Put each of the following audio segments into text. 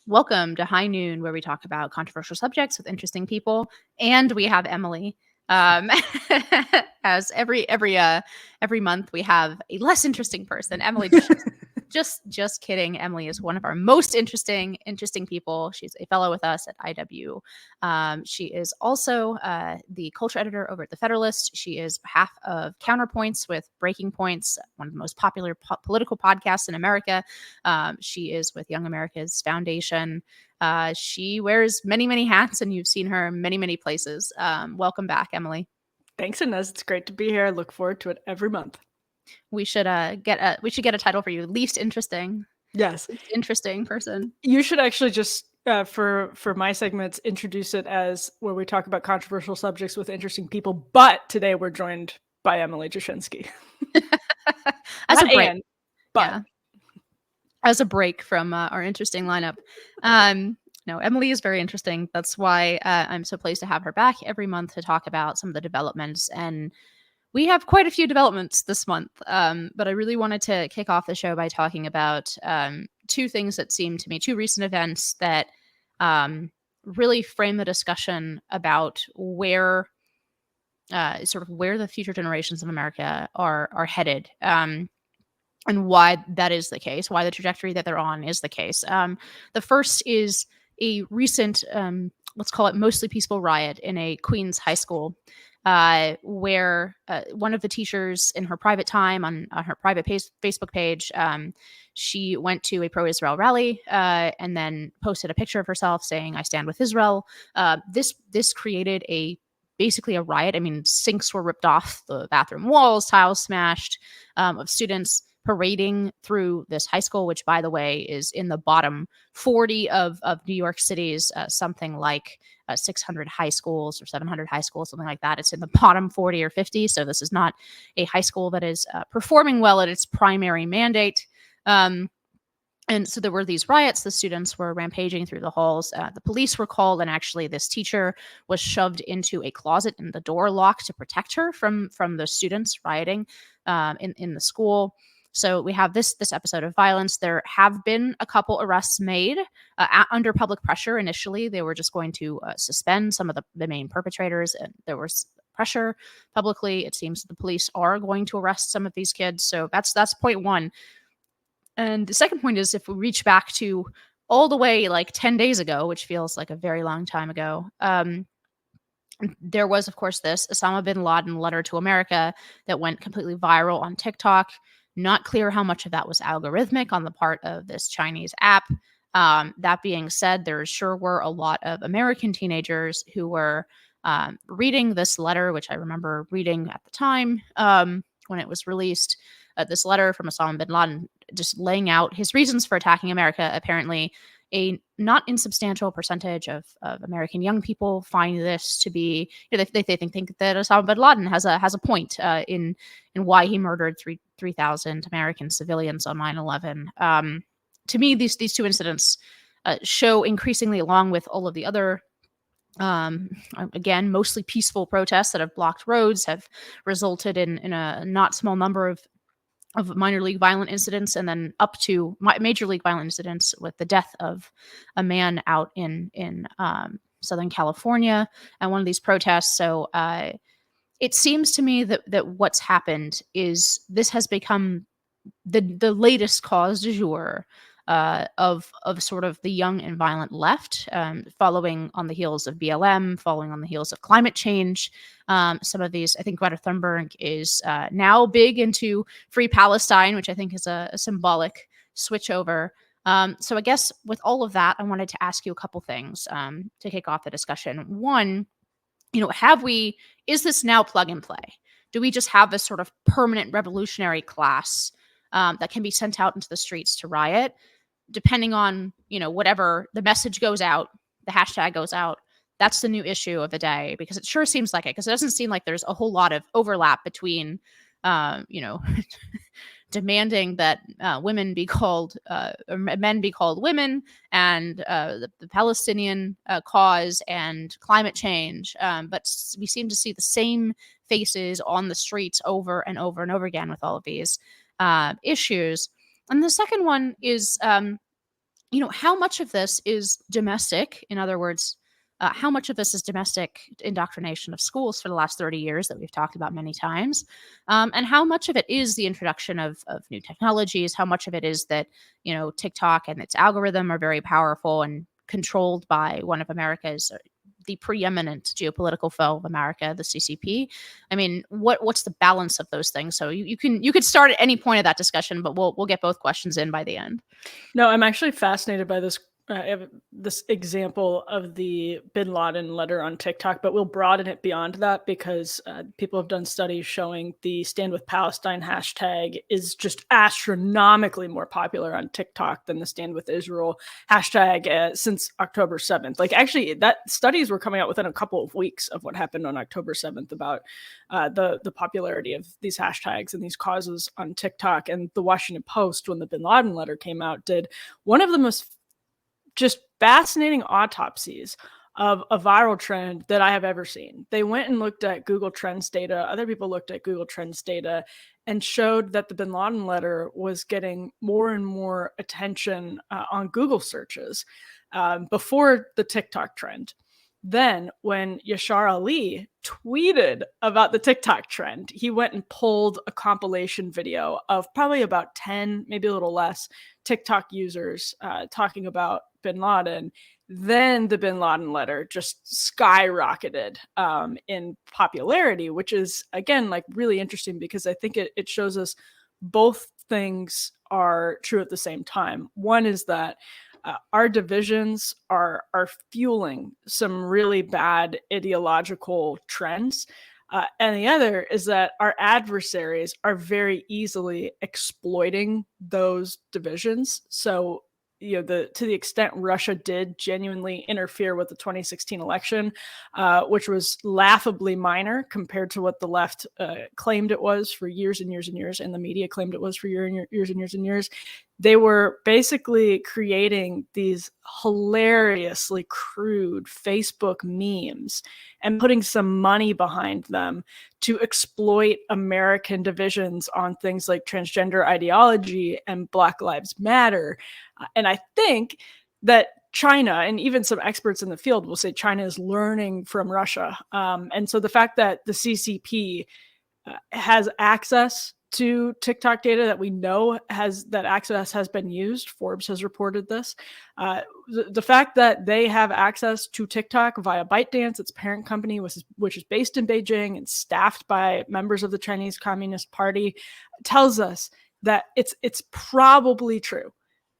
Welcome to High Noon, where we talk about controversial subjects with interesting people, and we have Emily. Um, as every month, we have a less interesting person. Emily, just kidding. Emily is one of our most interesting people. She's a fellow with us at IW. She is also the culture editor over at the Federalist. She is half of Counterpoints with Breaking Points, one of the most popular political podcasts in America. She is with Young America's Foundation. She wears many hats, and you've seen her many places. Welcome back, Emily. Thanks, Inez. It's great to be here. I look forward to it every month. We should get a title for you. Least interesting. Yes. Least interesting person. You should actually just for my segments introduce it as where we talk about controversial subjects with interesting people. But today we're joined by Emily Jashinsky. As a break, yeah. As a break from our interesting lineup. No, Emily is very interesting. That's why I'm so pleased to have her back every month to talk about some of the developments. And we have quite a few developments this month. But I really wanted to kick off the show by talking about two things that seem to me, two recent events that really frame the discussion about where the future generations of America are headed. And why that is the case, why the trajectory that they're on is the case. The first is a recent, let's call it mostly peaceful riot in a Queens high school, where one of the teachers in her private time on her private Facebook page, she went to a pro-Israel rally and then posted a picture of herself saying, "I stand with Israel." This created basically a riot. I mean, sinks were ripped off the bathroom walls, tiles smashed, of students parading through this high school, which, by the way, is in the bottom 40 of New York City's something like 600 high schools or 700 high schools, something like that. It's in the bottom 40 or 50. So this is not a high school that is performing well at its primary mandate. And so there were these riots. The students were rampaging through the halls. The police were called, and actually this teacher was shoved into a closet and the door locked to protect her from the students rioting in the school. So we have this episode of violence. There have been a couple arrests made under public pressure. Initially, they were just going to suspend some of the main perpetrators, and there was pressure publicly. It seems the police are going to arrest some of these kids. So that's point one. And the second point is, if we reach back to all the way like 10 days ago, which feels like a very long time ago, there was, of course, this Osama bin Laden letter to America that went completely viral on TikTok. Not clear how much of that was algorithmic on the part of this Chinese app. That being said, there sure were a lot of American teenagers who were reading this letter, which I remember reading at the time when it was released. This letter from Osama bin Laden just laying out his reasons for attacking America. Apparently, a not insubstantial percentage of American young people find this to be, they think that Osama bin Laden has a point in why he murdered 3,000 American civilians on 9/11. To me, these two incidents show increasingly, along with all of the other again mostly peaceful protests that have blocked roads, have resulted in a not small number of minor league violent incidents, and then up to major league violent incidents with the death of a man out in Southern California at one of these protests. So it seems to me that what's happened is this has become the latest cause du jour of sort of the young and violent left, following on the heels of BLM, following on the heels of climate change. Some of these, I think Greta Thunberg is now big into Free Palestine, which I think is a symbolic switchover. So I guess with all of that, I wanted to ask you a couple things to kick off the discussion. One, is this now plug and play? Do we just have this sort of permanent revolutionary class that can be sent out into the streets to riot, depending on, whatever the message goes out, the hashtag goes out? That's the new issue of the day, because it sure seems like it, because it doesn't seem like there's a whole lot of overlap between, demanding that women be called, or men be called women, and the Palestinian cause and climate change. But we seem to see the same faces on the streets over and over and over again with all of these issues. And the second one is how much of this is domestic? In other words, how much of this is domestic indoctrination of schools for the last 30 years that we've talked about many times? And how much of it is the introduction of new technologies? How much of it is that, TikTok and its algorithm are very powerful and controlled by one of America's, the preeminent geopolitical foe of America, the CCP? I mean, what's the balance of those things? So you could start at any point of that discussion, but we'll get both questions in by the end. No, I'm actually fascinated by this example of the Bin Laden letter on TikTok, but we'll broaden it beyond that because people have done studies showing the Stand With Palestine hashtag is just astronomically more popular on TikTok than the Stand With Israel hashtag since October 7th. Like, actually, that studies were coming out within a couple of weeks of what happened on October 7th about the popularity of these hashtags and these causes on TikTok. And the Washington Post, when the Bin Laden letter came out, did one of the most just fascinating autopsies of a viral trend that I have ever seen. They went and looked at Google Trends data. Other people looked at Google Trends data and showed that the Bin Laden letter was getting more and more attention on Google searches before the TikTok trend. Then when Yashar Ali tweeted about the TikTok trend, he went and pulled a compilation video of probably about 10, maybe a little less, TikTok users talking about Bin Laden. Then the Bin Laden letter just skyrocketed in popularity, which is, again, like really interesting because I think it shows us both things are true at the same time. One is that our divisions are fueling some really bad ideological trends. And the other is that our adversaries are very easily exploiting those divisions. So, to the extent Russia did genuinely interfere with the 2016 election, which was laughably minor compared to what the left claimed it was for years and years and years, and the media claimed it was for years and years and years, they were basically creating these hilariously crude Facebook memes and putting some money behind them to exploit American divisions on things like transgender ideology and Black Lives Matter. And I think that China, and even some experts in the field will say China is learning from Russia. And so the fact that the CCP has access to TikTok data that we know that access has been used. Forbes has reported this. The fact that they have access to TikTok via ByteDance, its parent company, which is based in Beijing and staffed by members of the Chinese Communist Party, tells us that it's probably true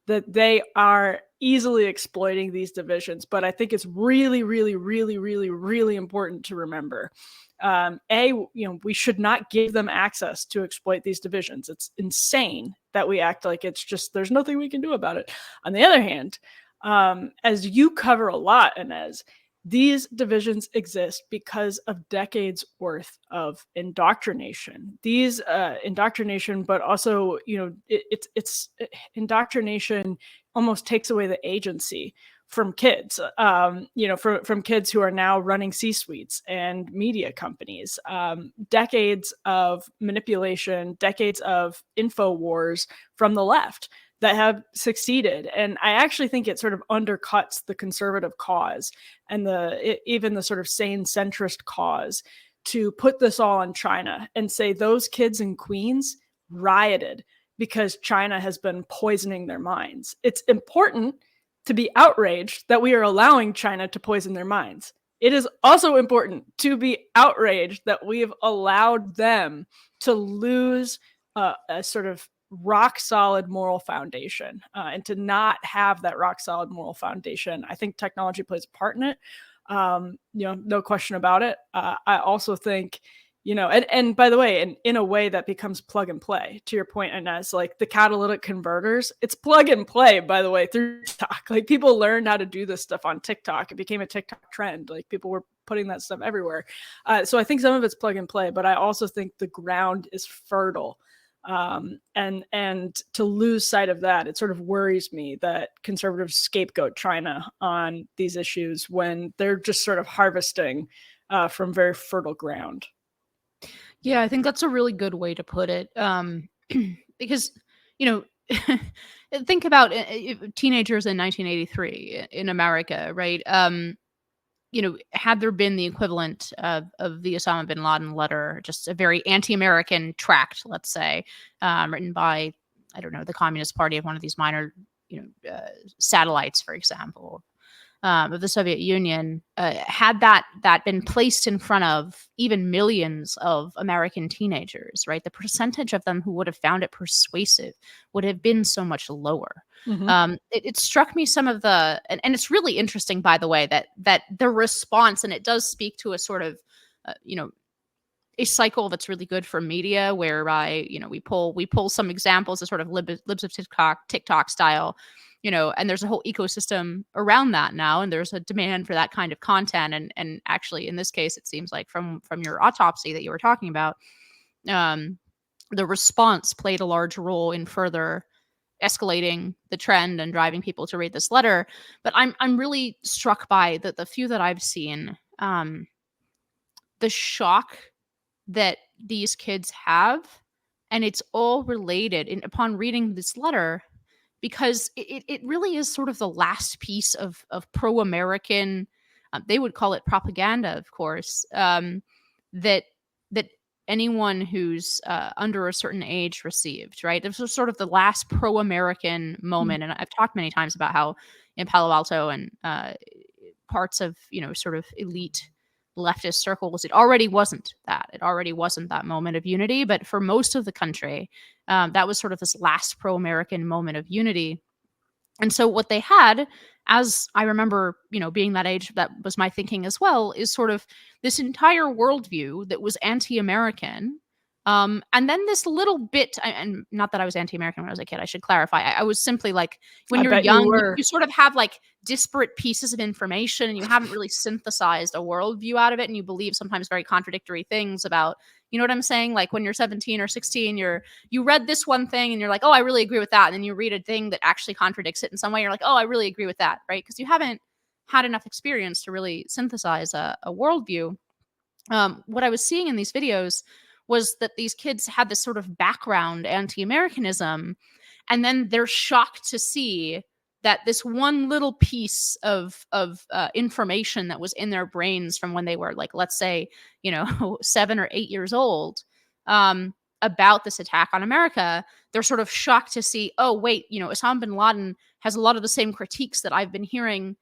that they are easily exploiting these divisions. But I think it's really, really, really, really, really important to remember we should not give them access to exploit these divisions. It's insane that we act like it's just there's nothing we can do about it. On the other hand, as you cover a lot, Inez, these divisions exist because of decades worth of indoctrination. These indoctrination, but also it's indoctrination almost takes away the agency from kids, from kids who are now running C-suites and media companies. Decades of manipulation, decades of info wars from the left that have succeeded. And I actually think it sort of undercuts the conservative cause and even the sort of sane centrist cause to put this all on China and say those kids in Queens rioted because China has been poisoning their minds. It's important to be outraged that we are allowing China to poison their minds. It is also important to be outraged that we have allowed them to lose a sort of rock solid moral foundation and to not have that rock solid moral foundation. I think technology plays a part in it. No question about it. I also think, and by the way, in a way that becomes plug and play, to your point, Inez, like the catalytic converters, it's plug and play, by the way, through TikTok. Like people learned how to do this stuff on TikTok. It became a TikTok trend. Like people were putting that stuff everywhere. So I think some of it's plug and play, but I also think the ground is fertile. And to lose sight of that, it sort of worries me that conservatives scapegoat China on these issues when they're just sort of harvesting from very fertile ground. Yeah, I think that's a really good way to put it. Because, think about teenagers in 1983 in America, right? Had there been the equivalent of the Osama bin Laden letter, just a very anti-American tract, let's say, written by, I don't know, the Communist Party of one of these minor, satellites, for example, of the Soviet Union, had that been placed in front of even millions of American teenagers, right? The percentage of them who would have found it persuasive would have been so much lower. It struck me some of the, and it's really interesting, by the way, that the response, and it does speak to a sort of, a cycle that's really good for media, whereby we pull some examples of sort of libs of TikTok style, and there's a whole ecosystem around that now, and there's a demand for that kind of content, and actually in this case, it seems like from your autopsy that you were talking about, the response played a large role in further escalating the trend and driving people to read this letter. But I'm really struck by the few that I've seen, the shock that these kids have, and it's all related upon reading this letter, because it really is sort of the last piece of pro-American, they would call it propaganda, of course, that anyone who's under a certain age received, right? This was sort of the last pro-American moment. And I've talked many times about how in Palo Alto and parts of, sort of elite leftist circles, it already wasn't that. It already wasn't that moment of unity. But for most of the country, that was sort of this last pro-American moment of unity. And so what they had, as I remember, being that age, that was my thinking as well, is sort of this entire worldview that was anti-American. And then this little bit, and not that I was anti-American when I was a kid, I should clarify. I was simply like, when you're young, you sort of have like disparate pieces of information, and you haven't really synthesized a worldview out of it, and you believe sometimes very contradictory things about, you know what I'm saying? Like when you're 17 or 16, you read this one thing and you're like, oh, I really agree with that. And then you read a thing that actually contradicts it in some way. You're like, oh, I really agree with that, right? Because you haven't had enough experience to really synthesize a worldview. What I was seeing in these videos was that these kids had this sort of background anti-Americanism, and then they're shocked to see that this one little piece of information that was in their brains from when they were, like, let's say, 7 or 8 years old, about this attack on America, they're sort of shocked to see, oh, wait, Osama bin Laden has a lot of the same critiques that I've been hearing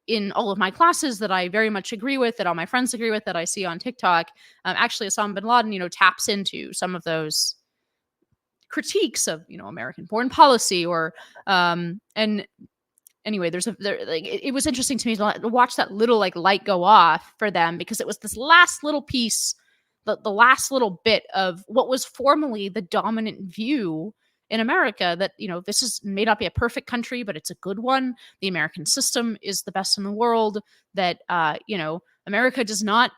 in all of my classes, that I very much agree with, that all my friends agree with, that I see on TikTok. Actually, Osama bin Laden, taps into some of those critiques of, American foreign policy, or and anyway, it was interesting to me to watch that little like light go off for them, because it was this last little piece, the last little bit of what was formerly the dominant view in America, that, this may not be a perfect country, but it's a good one. The American system is the best in the world. That, America does not,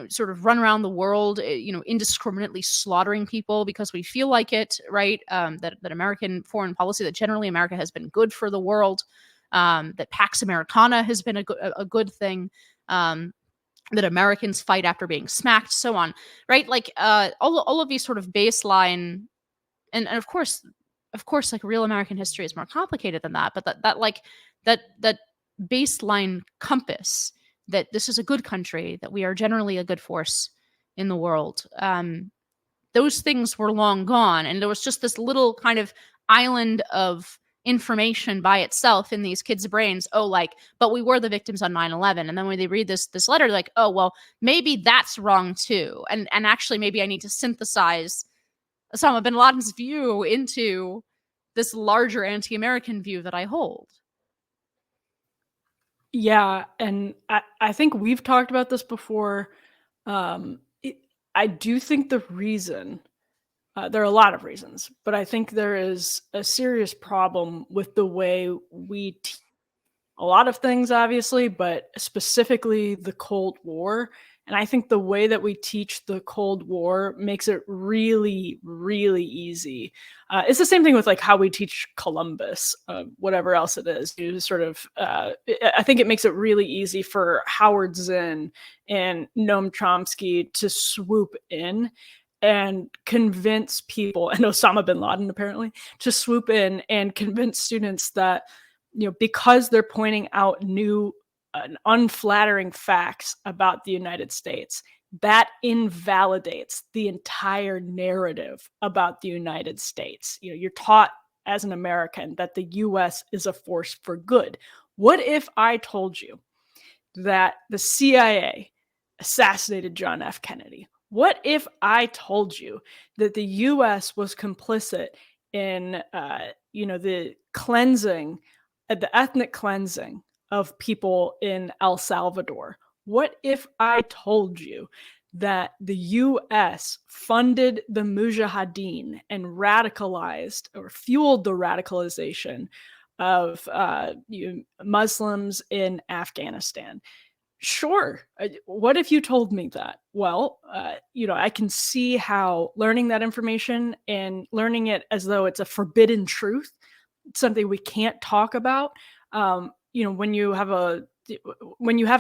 sort of run around the world, indiscriminately slaughtering people because we feel like it, right? That American foreign policy, that generally America has been good for the world, that Pax Americana has been a good thing, that Americans fight after being smacked, so on, right? Like all of these sort of baseline, and of course, like real American history is more complicated than that, but that baseline compass, that this is a good country, that we are generally a good force in the world. Those things were long gone, and there was just this little kind of island of information by itself in these kids' brains. Oh, like, but we were the victims on 9/11, and then when they read this letter, like, oh, well, maybe that's wrong too, and actually, maybe I need to synthesize Osama bin Laden's view into this larger anti-American view that I hold. Yeah, and I think we've talked about this before. I do think the reason, there are a lot of reasons, but I think there is a serious problem with the way we teach a lot of things, obviously, but specifically the Cold War. And I think the way that we teach the Cold War makes it really, really easy. It's the same thing with like how we teach Columbus, whatever else it is. You sort of, I think it makes it really easy for Howard Zinn and Noam Chomsky to swoop in and convince people, and Osama bin Laden apparently, to swoop in and convince students that, because they're pointing out new unflattering facts about the United States, that invalidates the entire narrative about the United States. You're taught as an American that the US is a force for good. What if I told you that the CIA assassinated John F. Kennedy? What if I told you that the U.S. was complicit in, the cleansing, the ethnic cleansing of people in El Salvador? What if I told you that the U.S. funded the Mujahideen and radicalized or fueled the radicalization of Muslims in Afghanistan? Sure. What if you told me that? Well, I can see how learning that information and learning it as though it's a forbidden truth, something we can't talk about. When you haven't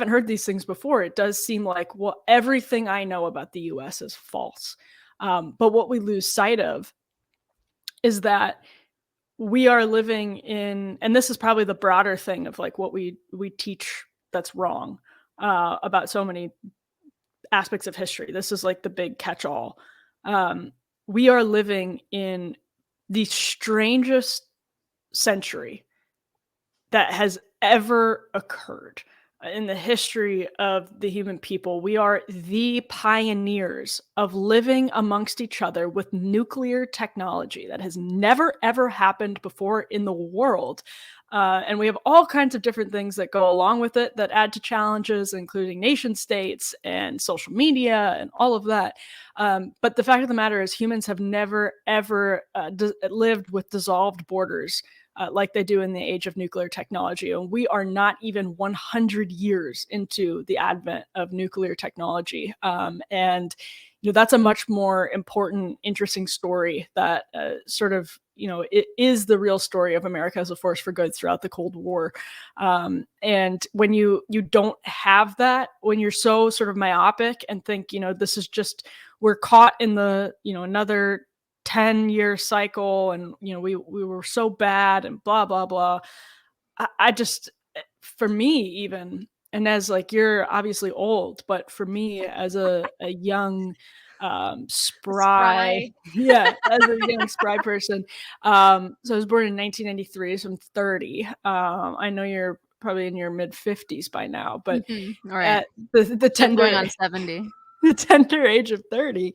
heard these things before, it does seem like, well, everything I know about the U.S. is false. But what we lose sight of is that we are living in, and this is probably the broader thing of like what we teach that's wrong about so many aspects of history. This is like the big catch-all. We are living in the strangest century that has ever occurred in the history of the human people. We are the pioneers of living amongst each other with nuclear technology that has never, ever happened before in the world. And we have all kinds of different things that go along with it that add to challenges, including nation states and social media and all of that. But the fact of the matter is humans have never, ever lived with dissolved borders like they do in the age of nuclear technology. And we are not even 100 years into the advent of nuclear technology. And that's a much more important, interesting story that it is the real story of America as a force for good throughout the Cold War. And when you don't have that, when you're so sort of myopic and think, this is just, we're caught in the, another 10-year cycle, and we were so bad and blah blah blah. I just, for me, even, and as like, you're obviously old, but for me as a young spry yeah, as a young spry person, so I was born in 1993, so I'm 30. I know you're probably in your mid 50s by now, but All right. at the tender, going on 70, the tender age of 30,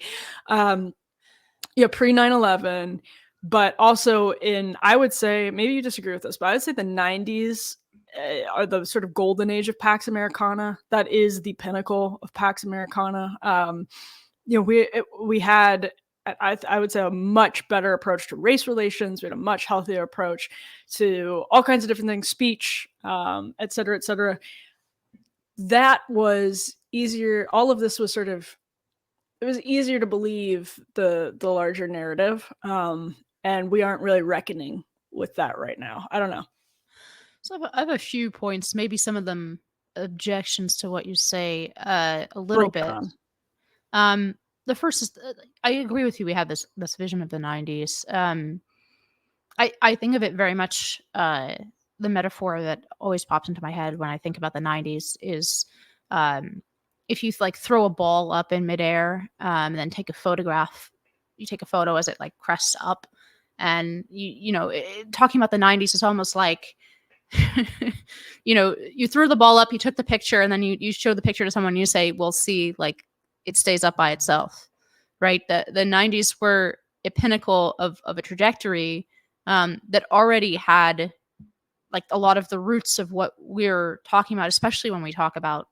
pre 9/11, but also I would say, maybe you disagree with this, but I would say the 90s are the sort of golden age of Pax Americana. That is the pinnacle of Pax Americana. We had, I would say, a much better approach to race relations. We had a much healthier approach to all kinds of different things, speech, et cetera, et cetera. That was easier. All of this was sort of, it was easier to believe the larger narrative. And we aren't really reckoning with that right now. I don't know. So I have a few points, maybe some of them objections to what you say a little bit. The first is, I agree with you. We have this vision of the 90s. I think of it very much, the metaphor that always pops into my head when I think about the 90s is, if you like throw a ball up in midair, and then take a photograph, you take a photo as it like crests up, and talking about the 90s is almost like, you threw the ball up, you took the picture, and then you show the picture to someone, and you say, "We'll see," like it stays up by itself, right? The 90s were a pinnacle of a trajectory that already had like a lot of the roots of what we're talking about, especially when we talk about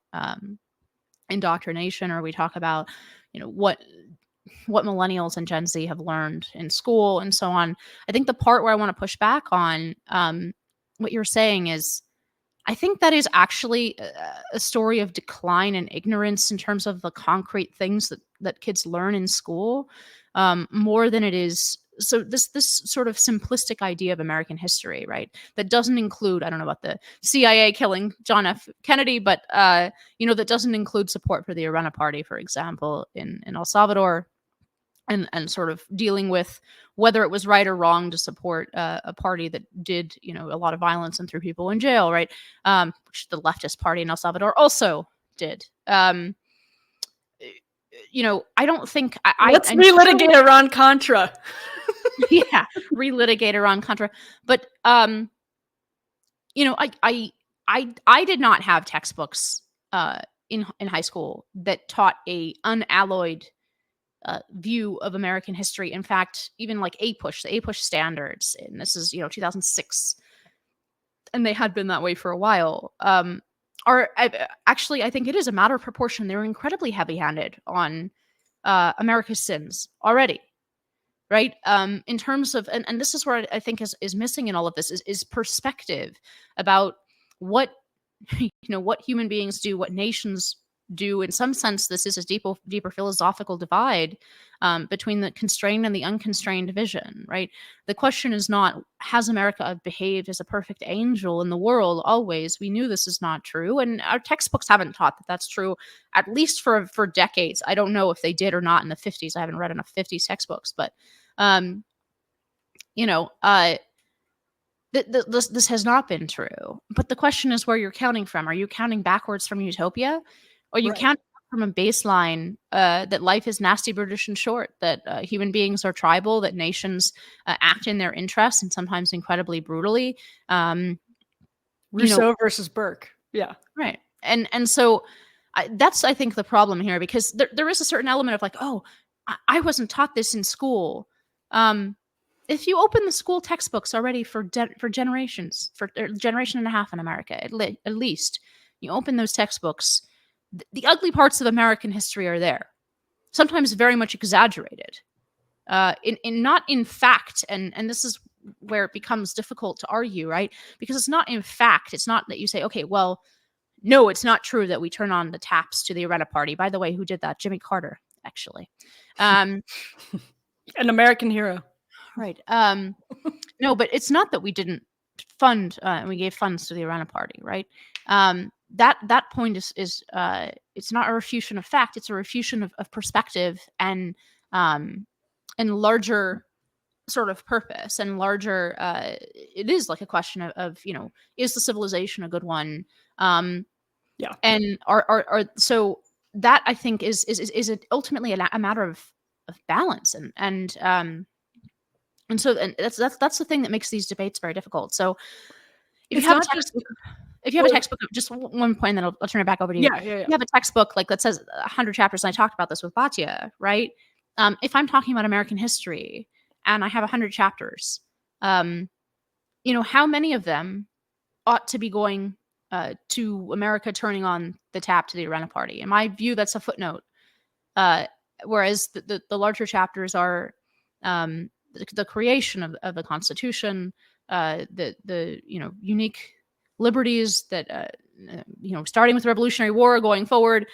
indoctrination, or we talk about what millennials and Gen Z have learned in school and so on. I think the part where I want to push back on what you're saying is, I think that is actually a story of decline and ignorance in terms of the concrete things that kids learn in school, more than it is. So this sort of simplistic idea of American history, right? That doesn't include, I don't know about the CIA killing John F. Kennedy, but that doesn't include support for the Arena Party, for example, in El Salvador. and sort of dealing with whether it was right or wrong to support a party that did, a lot of violence and threw people in jail, right? Which the leftist party in El Salvador also did. I don't think Let's I'm relitigate Iran Contra. yeah, relitigate Iran Contra. But I did not have textbooks in high school that taught a unalloyed view of American history. In fact, even like the APUSH standards, and this is 2006, and they had been that way for a while. Actually, I think it is a matter of proportion. They're incredibly heavy-handed on America's sins already, right? In terms of, and this is where I think is missing in all of this is perspective about what what human beings do, what nations do. In some sense, this is a deeper philosophical divide between the constrained and the unconstrained vision, right? The question is not, has America behaved as a perfect angel in the world always? We knew this is not true, and our textbooks haven't taught that that's true, at least for decades. I don't know if they did or not in the 50s. I haven't read enough 50s textbooks, but this has not been true. But the question is where you're counting from. Are you counting backwards from utopia? Or you count from a baseline that life is nasty, brutish, and short, that human beings are tribal, that nations act in their interests and sometimes incredibly brutally. Rousseau versus Burke. Yeah. Right. And so that's, I think, the problem here, because there is a certain element of like, oh, I wasn't taught this in school. If you open the school textbooks already for generations, for a generation and a half in America, at least, you open those textbooks, the ugly parts of American history are there, sometimes very much exaggerated, not in fact, and this is where it becomes difficult to argue, right? Because it's not in fact. It's not that you say, okay, well, no, it's not true that we turn on the taps to the Arena Party. By the way, who did that? Jimmy Carter, actually. An American hero. Right. No, but it's not that we didn't fund, we gave funds to the Arena Party, right? That point is it's not a refutation of fact, it's a refutation of perspective and larger sort of purpose and larger, it is like a question of is the civilization a good one? Yeah. And are so that, I think, is ultimately a matter of balance, and so that's the thing that makes these debates very difficult. So if you have a textbook, just one point, then I'll turn it back over to you. Yeah. You have a textbook like that says 100 chapters, and I talked about this with Batya, right? If I'm talking about American history and I have 100 chapters, how many of them ought to be going to America turning on the tap to the Arena Party? In my view, that's a footnote. Whereas the larger chapters are the creation of the Constitution, the unique liberties that starting with the Revolutionary War, going forward.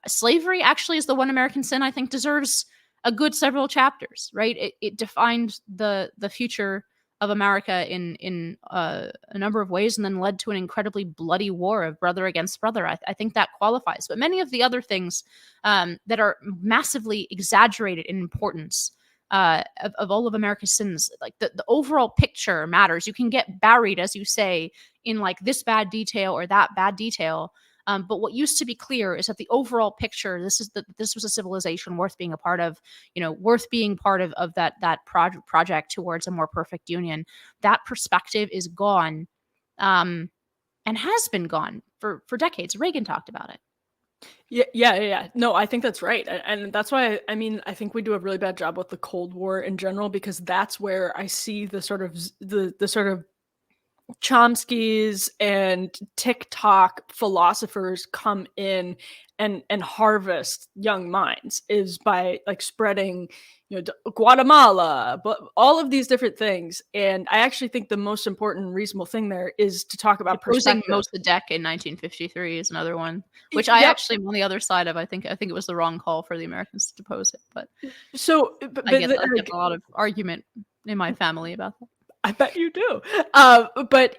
Slavery actually is the one American sin I think deserves a good several chapters, right? It defined the future of America in a number of ways, and then led to an incredibly bloody war of brother against brother. I think that qualifies. But many of the other things that are massively exaggerated in importance of all of America's sins, like the overall picture matters. You can get buried, as you say, in like this bad detail or that bad detail. But what used to be clear is that the overall picture, this was a civilization worth being a part of, worth being part of that project towards a more perfect union. That perspective is gone, and has been gone for decades. Reagan talked about it. Yeah. No, I think that's right. And that's why, I think we do a really bad job with the Cold War in general, because that's where I see the sort of Chomsky's and TikTok philosophers come in and harvest young minds, is by like spreading, Guatemala, but all of these different things. And I actually think the most important reasonable thing there is to talk about perspective. Mossadegh in 1953 is another one, which I actually am on the other side of. I think it was the wrong call for the Americans to depose it, but I get a lot of argument in my family about that. I bet you do. But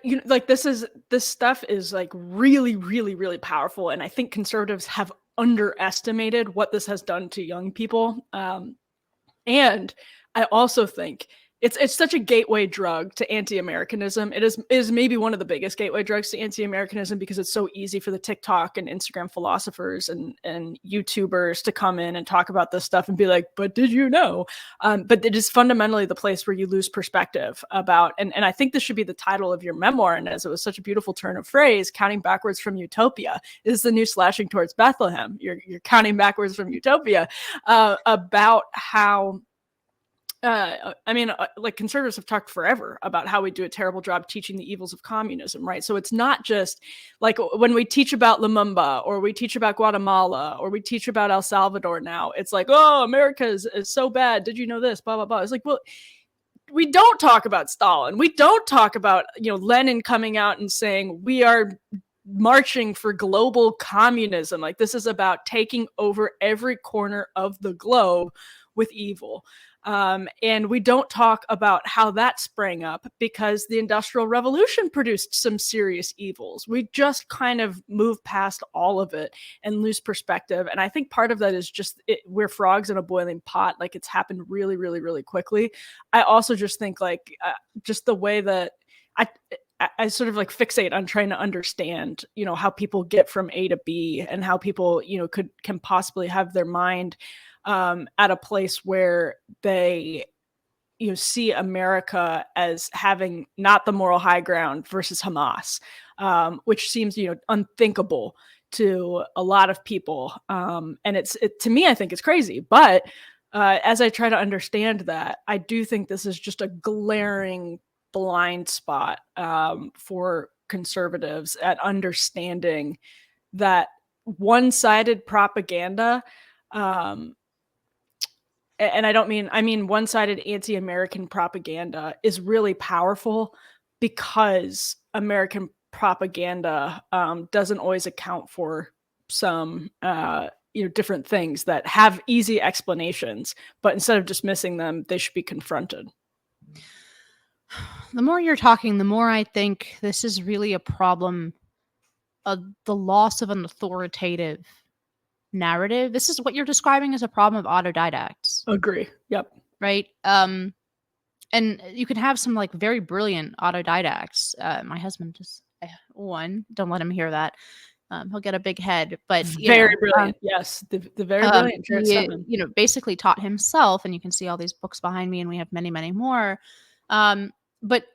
this stuff is like really, really, really powerful. And I think conservatives have underestimated what this has done to young people. And I also think it's such a gateway drug to anti-Americanism. It is maybe one of the biggest gateway drugs to anti-Americanism because it's so easy for the TikTok and Instagram philosophers and YouTubers to come in and talk about this stuff and be like, but did you know? But it is fundamentally the place where you lose perspective about, and I think this should be the title of your memoir, and as it was such a beautiful turn of phrase, counting backwards from utopia is the new slashing towards Bethlehem. You're counting backwards from utopia, about how like conservatives have talked forever about how we do a terrible job teaching the evils of communism, right? So it's not just like when we teach about Lumumba or we teach about Guatemala or we teach about El Salvador now, it's like, oh, America is so bad. Did you know this? Blah, blah, blah. It's like, well, we don't talk about Stalin. We don't talk about, Lenin coming out and saying we are marching for global communism. Like this is about taking over every corner of the globe with evil. And we don't talk about how that sprang up because the Industrial Revolution produced some serious evils. We just kind of move past all of it and lose perspective. And I think part of that is just we're frogs in a boiling pot. Like it's happened really, really, really quickly. I also just think like just the way that I sort of like fixate on trying to understand, how people get from A to B and how people, can possibly have their mind at a place where they see America as having not the moral high ground versus Hamas, which seems unthinkable to a lot of people, and to me I think it's crazy, but as I try to understand that, I do think this is just a glaring blind spot for conservatives at understanding that one-sided propaganda, and I mean one-sided anti-American propaganda is really powerful because American propaganda doesn't always account for some different things that have easy explanations, but instead of dismissing them, they should be confronted. The more you're talking, the more I think this is really a problem of the loss of an authoritative narrative. This is what you're describing as a problem of autodidacts. Agree. Yep. Right? And you can have some like very brilliant autodidacts. My husband just one. Don't let him hear that. He'll get a big head. But very brilliant. Yes, the very brilliant. He, basically taught himself, and you can see all these books behind me, and we have many, many more. But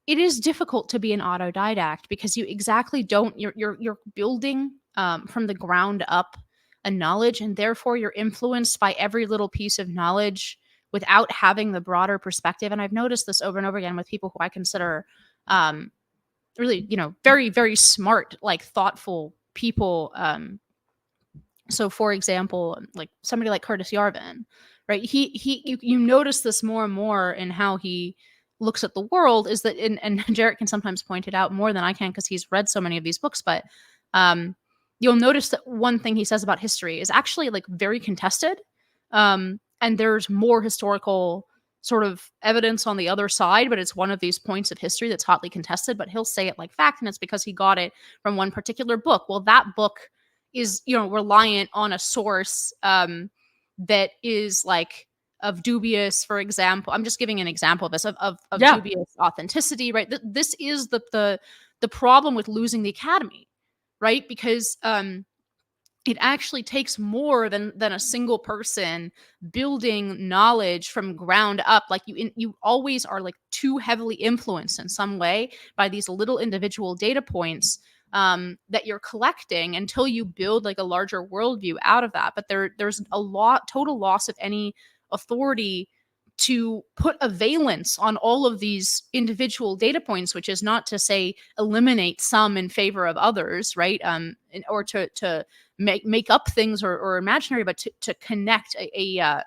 it is difficult to be an autodidact because you exactly don't. You're building from the ground up a knowledge, and therefore you're influenced by every little piece of knowledge without having the broader perspective. And I've noticed this over and over again with people who I consider really, very, very smart, like thoughtful people. So for example, like somebody like Curtis Yarvin, right? You notice this more and more in how he looks at the world, is that, and Jarrett can sometimes point it out more than I can because he's read so many of these books, but you'll notice that one thing he says about history is actually like very contested. And there's more historical sort of evidence on the other side, but it's one of these points of history that's hotly contested, but he'll say it like fact, and it's because he got it from one particular book. Well, that book is, reliant on a source that is like of dubious, for example, I'm just giving an example of this, of dubious authenticity, right? This is the problem with losing the academy, right? Because it actually takes more than a single person building knowledge from ground up. Like you always are like too heavily influenced in some way by these little individual data points that you're collecting until you build like a larger worldview out of that. But there's a total loss of any authority to put a valence on all of these individual data points, which is not to say eliminate some in favor of others, right? Or to make up things or imaginary, but to connect an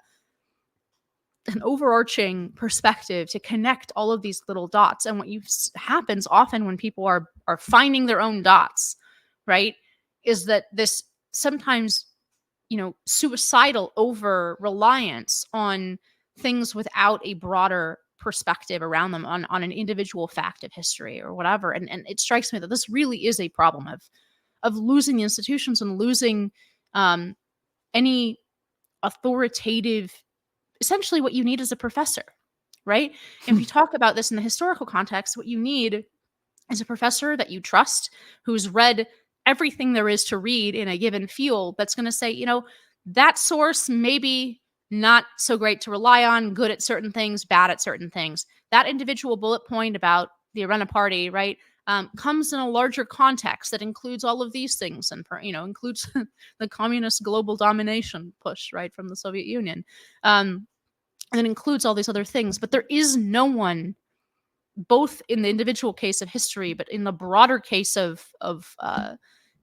overarching perspective, to connect all of these little dots. And what happens often when people are finding their own dots, right, is that this sometimes, suicidal over reliance on things without a broader perspective around them on an individual fact of history or whatever. And it strikes me that this really is a problem of losing the institutions and losing any authoritative essentially what you need is a professor, right? If you talk about this in the historical context, what you need is a professor that you trust, who's read everything there is to read in a given field, that's going to say, that source maybe not so great to rely on, good at certain things, bad at certain things. That individual bullet point about the Arena Party, right, comes in a larger context that includes all of these things, and includes the communist global domination push, right, from the Soviet Union, and it includes all these other things. But there is no one, both in the individual case of history, but in the broader case of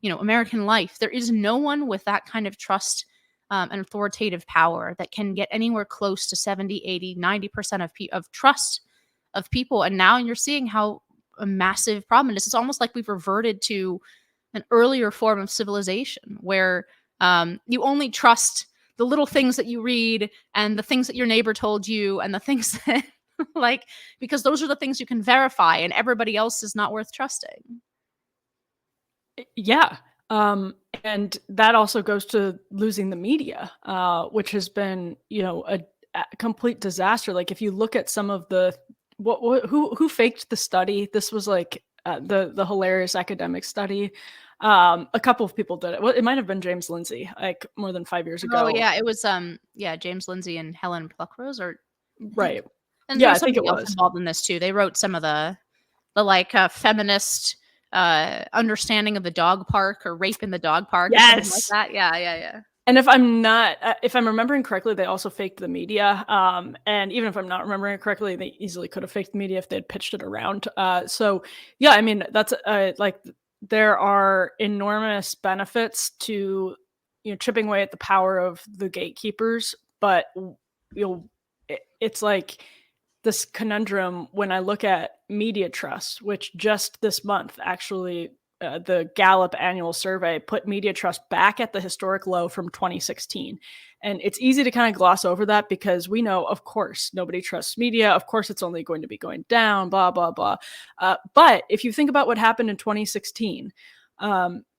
American life, there is no one with that kind of trust and authoritative power that can get anywhere close to 70, 80, 90% of trust of people. And now you're seeing how a massive problem it is. It's almost like we've reverted to an earlier form of civilization where you only trust the little things that you read and the things that your neighbor told you and the things that because those are the things you can verify, and everybody else is not worth trusting. Yeah. And that also goes to losing the media, which has been, a complete disaster. Like, if you look at some of the who faked the study, this was like the hilarious academic study. A couple of people did it. Well, it might have been James Lindsay, like more than 5 years ago. Oh yeah, it was James Lindsay and Helen Pluckrose, or right. And yeah, there I think it else was involved in this too. They wrote some of the feminist understanding of the dog park, or rape in the dog park, or something like that. Yeah. And if I'm remembering correctly, they also faked the media. And even if I'm not remembering it correctly, they easily could have faked the media if they had pitched it around. So yeah, I mean, that's there are enormous benefits to chipping away at the power of the gatekeepers, but it's like this conundrum when I look at media trust, which just this month actually the Gallup annual survey put media trust back at the historic low from 2016. And it's easy to kind of gloss over that because we know, of course, nobody trusts media. Of course, it's only going to be going down, blah, blah, blah. But if you think about what happened in 2016,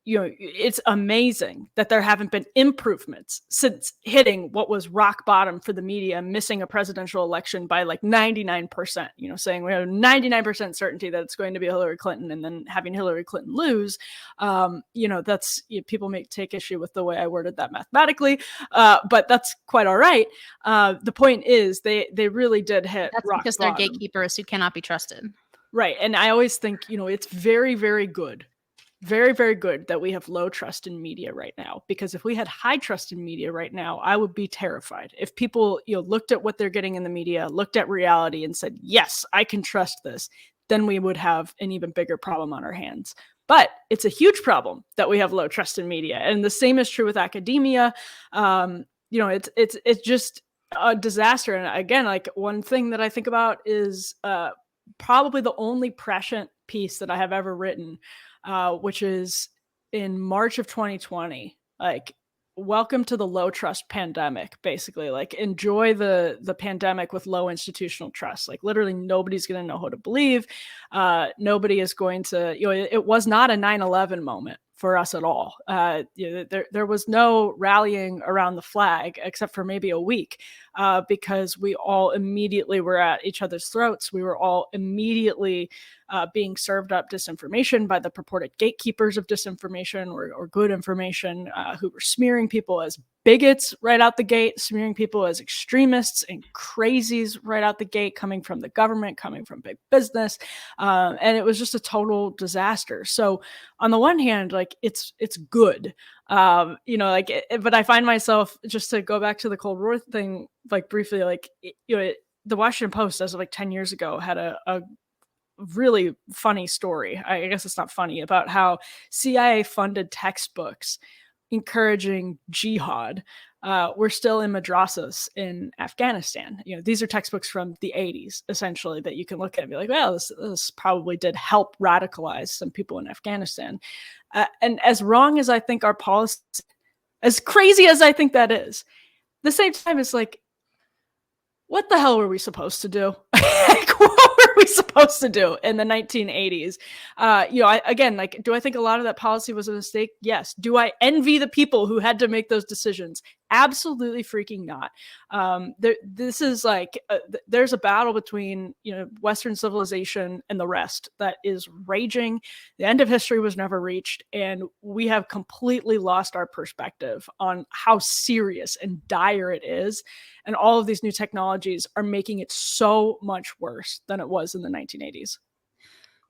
it's amazing that there haven't been improvements since hitting what was rock bottom for the media, missing a presidential election by like 99%, saying we have 99% certainty that it's going to be Hillary Clinton, and then having Hillary Clinton lose. That's, people may take issue with the way I worded that mathematically, but that's quite all right. The point is they really did hit that's rock because bottom. They're gatekeepers who cannot be trusted. Right. And I always think, it's very, very good. Very, very good that we have low trust in media right now, because if we had high trust in media right now, I would be terrified. If people, looked at what they're getting in the media, looked at reality and said, yes, I can trust this, then we would have an even bigger problem on our hands. But it's a huge problem that we have low trust in media. And the same is true with academia. It's just a disaster. And again, like, one thing that I think about is probably the only prescient piece that I have ever written, which is in March of 2020, like, welcome to the low trust pandemic, basically. Like, enjoy the pandemic with low institutional trust. Like, literally nobody's going to know who to believe. Nobody is going to, it was not a 9/11 moment for us at all. There was no rallying around the flag except for maybe a week, because we all immediately were at each other's throats. We were all immediately being served up disinformation by the purported gatekeepers of disinformation or good information, who were smearing people as bigots right out the gate, smearing people as extremists and crazies right out the gate, coming from the government, coming from big business. And it was just a total disaster. So on the one hand, like, it's good, but I find myself, just to go back to the Cold War thing, like, briefly, like, the Washington Post, as of like 10 years ago, had a really funny story. I guess it's not funny, about how CIA funded textbooks encouraging jihad were still in madrasas in Afghanistan. These are textbooks from the 80s, essentially, that you can look at and be like, well, this probably did help radicalize some people in Afghanistan. And as wrong as I think our policy, as crazy as I think that is, at the same time, it's like, what the hell were we supposed to do? Like, what were we supposed to do in the 1980s? Again, like, do I think a lot of that policy was a mistake? Yes. Do I envy the people who had to make those decisions? Absolutely freaking not. This is like there's a battle between Western civilization and the rest that is raging. The end of history was never reached, and we have completely lost our perspective on how serious and dire it is. And all of these new technologies are making it so much worse than it was in the 1980s.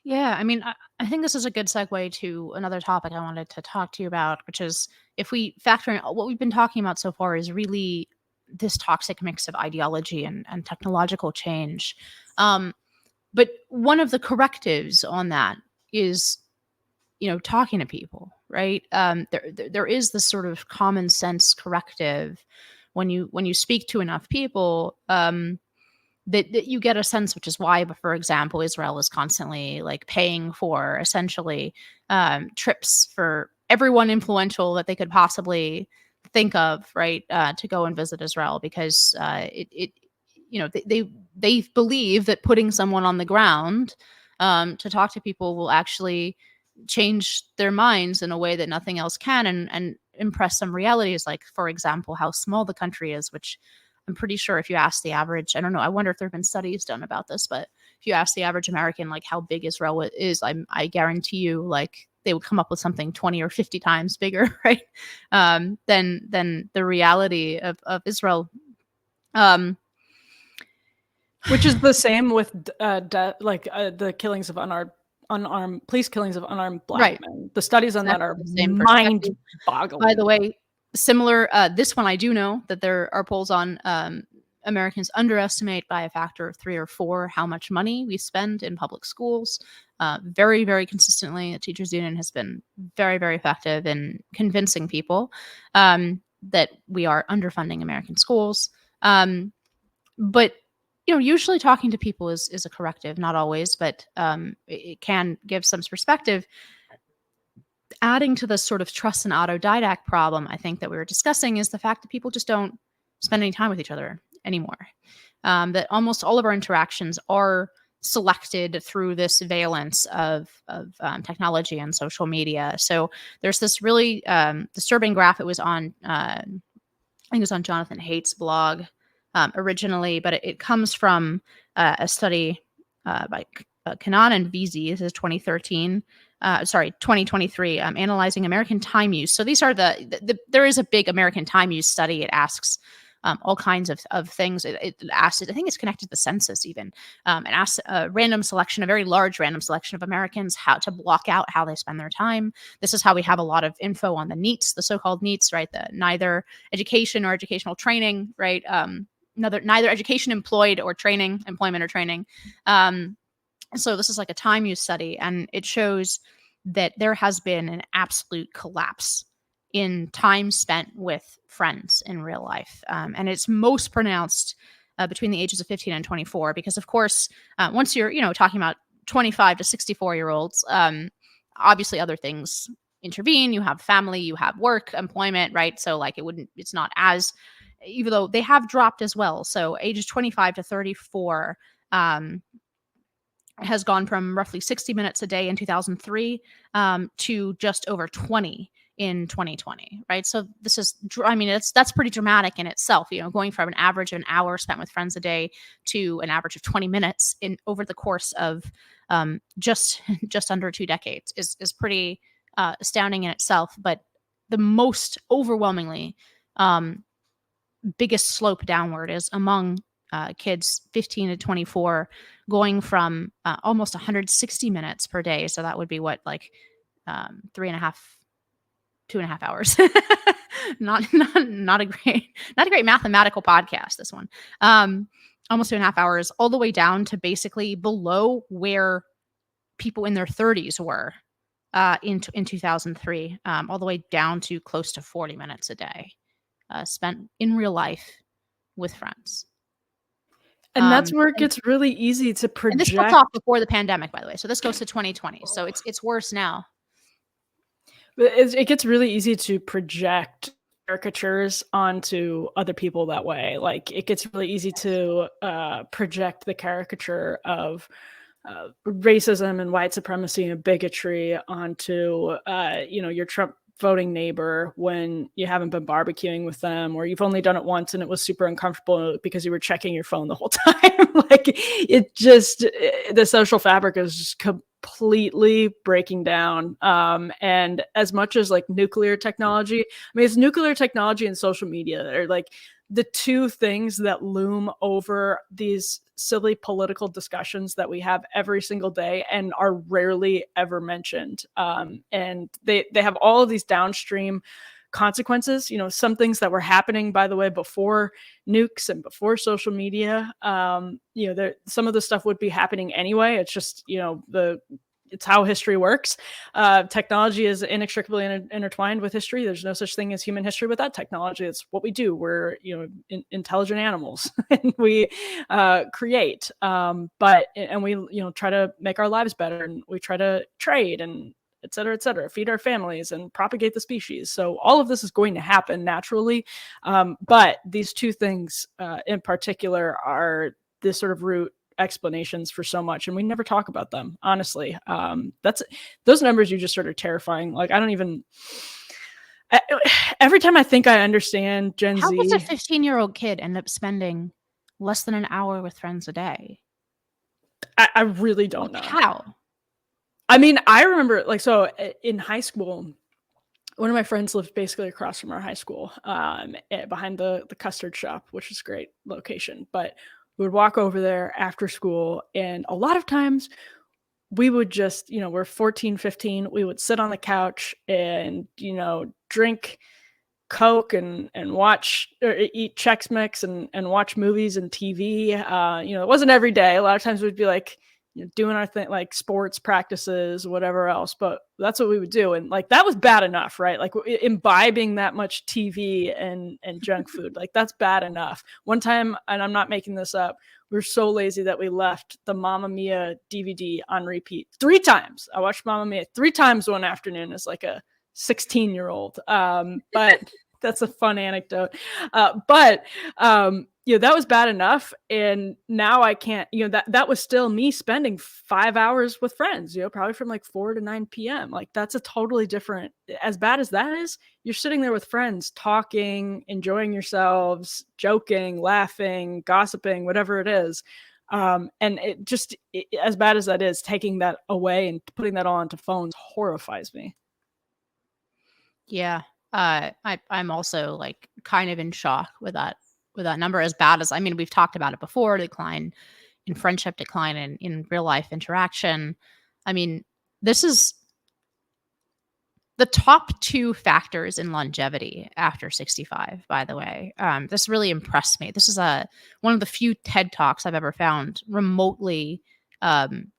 Yeah, I mean, I think this is a good segue to another topic I wanted to talk to you about, which is if we factor in what we've been talking about so far is really this toxic mix of ideology and technological change. But one of the correctives on that is, talking to people, right? There is this sort of common sense corrective when you speak to enough people. That you get a sense, which is why, for example, Israel is constantly like paying for essentially trips for everyone influential that they could possibly think of, right, to go and visit Israel, because they believe that putting someone on the ground to talk to people will actually change their minds in a way that nothing else can, and impress some realities, like, for example, how small the country is, which I'm pretty sure if you ask the average, I don't know, I wonder if there have been studies done about this, but if you ask the average American, like, how big Israel is, I guarantee you, like, they would come up with something 20 or 50 times bigger, right? Than the reality of Israel. Which is the same with the killings of unarmed police killings of unarmed Black Right. men. The studies on that Exactly are the same perspective. mind-boggling. By the way, similar, this one I do know that there are polls on Americans underestimate by a factor of 3 or 4 how much money we spend in public schools. Very, very consistently, the teachers union has been very, very effective in convincing people that we are underfunding American schools. But usually talking to people is a corrective, not always, but it can give some perspective. Adding to the sort of trust and autodidact problem, I think, that we were discussing, is the fact that people just don't spend any time with each other anymore. That almost all of our interactions are selected through this valence of technology and social media. So there's this really disturbing graph. It was on, I think it was on Jonathan Haidt's blog originally, but it comes from a study by Kanan and Veazey. This is 2013. 2023, analyzing American time use. So these are there is a big American time use study. It asks all kinds of things. It asks, I think it's connected to the census even. It asks a very large random selection of Americans how to block out how they spend their time. This is how we have a lot of info on the NEETs, the so-called NEETs, right? The neither education or educational training, right? Neither education employment or training. So this is like a time use study, and it shows that there has been an absolute collapse in time spent with friends in real life. And it's most pronounced between the ages of 15 and 24, because of course, once you're, talking about 25 to 64-year-olds, obviously other things intervene. You have family, you have work, employment, right? So like it's not as, even though they have dropped as well. So ages 25 to 34, has gone from roughly 60 minutes a day in 2003 to just over 20 in 2020, right? So this is, that's pretty dramatic in itself, going from an average of an hour spent with friends a day to an average of 20 minutes in over the course of just under 2 decades is pretty astounding in itself. But the most overwhelmingly biggest slope downward is among kids 15 to 24, going from almost 160 minutes per day. So that would be what, like 2.5 hours. not a great mathematical podcast, this one. Almost 2.5 hours, all the way down to basically below where people in their 30s were in 2003, all the way down to close to 40 minutes a day spent in real life with friends. And that's where it gets really easy to project. And this took off before the pandemic, by the way. So this goes to 2020. So it's worse now. It gets really easy to project caricatures onto other people that way. Like, it gets really easy to project the caricature of racism and white supremacy and bigotry onto your Trump voting neighbor when you haven't been barbecuing with them, or you've only done it once and it was super uncomfortable because you were checking your phone the whole time. Like it just, the social fabric is just completely breaking down. And as much as like nuclear technology, I mean, it's nuclear technology and social media that are like the two things that loom over these silly political discussions that we have every single day and are rarely ever mentioned. And they have all of these downstream consequences, you know, some things that were happening, by the way, before nukes and before social media. You know, some of the stuff would be happening anyway. It's just, you know, it's how history works. Technology is inextricably intertwined with history. There's no such thing as human history without technology. It's what we do. We're, you know, intelligent animals, and we create. And we, you know, try to make our lives better, and we try to trade and et cetera, feed our families and propagate the species. So all of this is going to happen naturally. But these two things in particular are this sort of root explanations for so much, and we never talk about them, honestly. Those numbers you just sort of terrifying. Like, I don't even, every time I think I understand Gen Z. How does a 15-year-old kid end up spending less than an hour with friends a day? I really don't know how. I mean, I remember, like, so in high school, one of my friends lived basically across from our high school, behind the custard shop, which is a great location. But we would walk over there after school, and a lot of times we would just, you know, we're 14, 15, we would sit on the couch and, you know, drink Coke and watch or eat Chex Mix and watch movies and TV. You know, it wasn't every day. A lot of times we'd be like, you know, doing our thing, like sports practices, whatever else, but that's what we would do. And like, that was bad enough, right? Like imbibing that much TV and junk food, like that's bad enough. One time, and I'm not making this up, we were so lazy that we left the Mamma Mia DVD on repeat 3 times. I watched Mamma Mia 3 times one afternoon as like a 16-year-old. But that's a fun anecdote. You know, that was bad enough. And now I can't, you know, that was still me spending 5 hours with friends, you know, probably from like 4 to 9 p.m. Like, that's a totally different, as bad as that is, you're sitting there with friends, talking, enjoying yourselves, joking, laughing, gossiping, whatever it is. And it just, as bad as that is, taking that away and putting that all onto phones horrifies me. Yeah. I'm also like kind of in shock with that number. As bad as, I mean, we've talked about it before, decline in friendship, decline in real life interaction. I mean, this is the top 2 factors in longevity after 65, by the way. This really impressed me. This is one of the few TED Talks I've ever found remotely